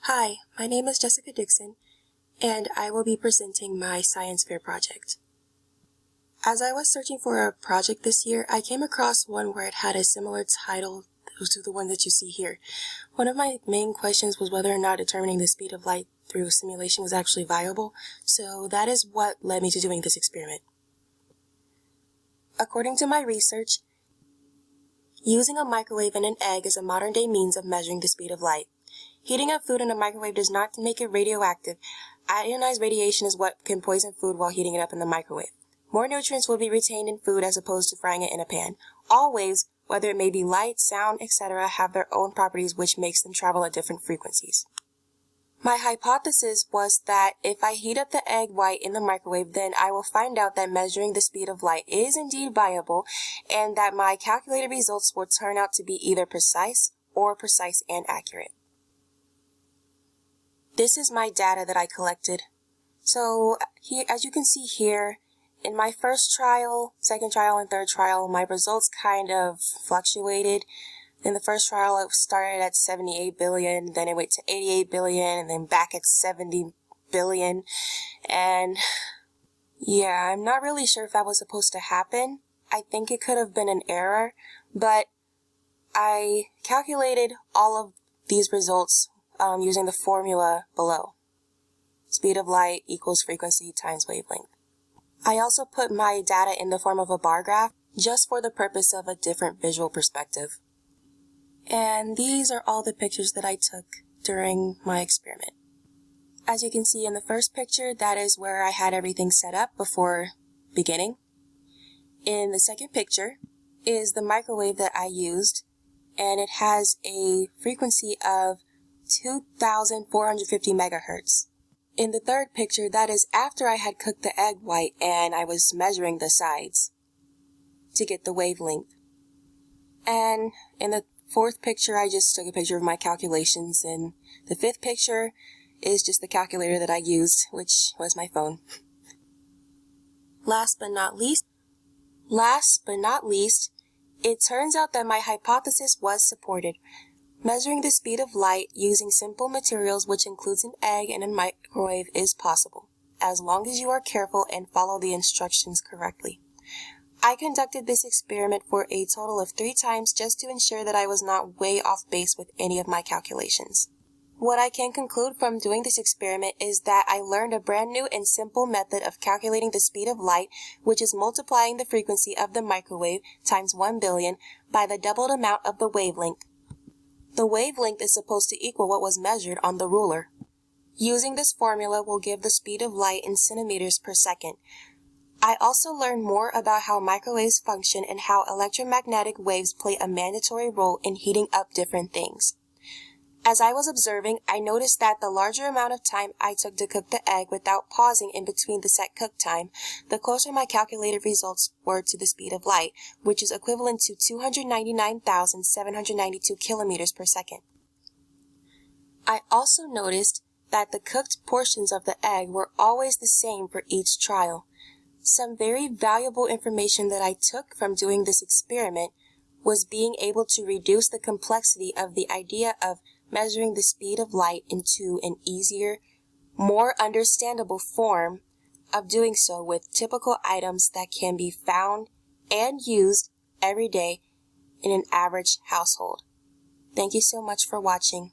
Hi, my name is Jessica Dixon, and I will be presenting my science fair project. As I was searching for a project this year, I came across one where it had a similar title to the one that you see here. One of my main questions was whether or not determining the speed of light through simulation was actually viable, so that is what led me to doing this experiment. According to my research, using a microwave and an egg is a modern-day means of measuring the speed of light. Heating up food in a microwave does not make it radioactive. Ionized radiation is what can poison food while heating it up in the microwave. More nutrients will be retained in food as opposed to frying it in a pan. All waves, whether it may be light, sound, etc., have their own properties which makes them travel at different frequencies. My hypothesis was that if I heat up the egg white in the microwave, then I will find out that measuring the speed of light is indeed viable, and that my calculated results will turn out to be either precise and accurate. This is my data that I collected. So here, as you can see here, in my first trial, second trial, and third trial, my results kind of fluctuated. In the first trial, it started at 78 billion, then it went to 88 billion, and then back at 70 billion. And yeah, I'm not really sure if that was supposed to happen. I think it could have been an error, but I calculated all of these results using the formula below. Speed of light equals frequency times wavelength. I also put my data in the form of a bar graph just for the purpose of a different visual perspective. And these are all the pictures that I took during my experiment. As you can see in the first picture, that is where I had everything set up before beginning. In the second picture is the microwave that I used, and it has a frequency of 2,450 megahertz. In the third picture, that is after I had cooked the egg white and I was measuring the sides to get the wavelength. And in the fourth picture, I just took a picture of my calculations, and the fifth picture is just the calculator that I used, which was my phone. Last but not least, it turns out that my hypothesis was supported. Measuring the speed of light using simple materials, which includes an egg and a microwave, is possible, as long as you are careful and follow the instructions correctly. I conducted this experiment for a total of 3 times just to ensure that I was not way off base with any of my calculations. What I can conclude from doing this experiment is that I learned a brand new and simple method of calculating the speed of light, which is multiplying the frequency of the microwave times 1 billion by the doubled amount of the wavelength. The wavelength is supposed to equal what was measured on the ruler. Using this formula will give the speed of light in centimeters per second. I also learned more about how microwaves function and how electromagnetic waves play a mandatory role in heating up different things. As I was observing, I noticed that the larger amount of time I took to cook the egg without pausing in between the set cook time, the closer my calculated results were to the speed of light, which is equivalent to 299,792 kilometers per second. I also noticed that the cooked portions of the egg were always the same for each trial. Some very valuable information that I took from doing this experiment was being able to reduce the complexity of the idea of measuring the speed of light into an easier, more understandable form of doing so with typical items that can be found and used every day in an average household. Thank you so much for watching.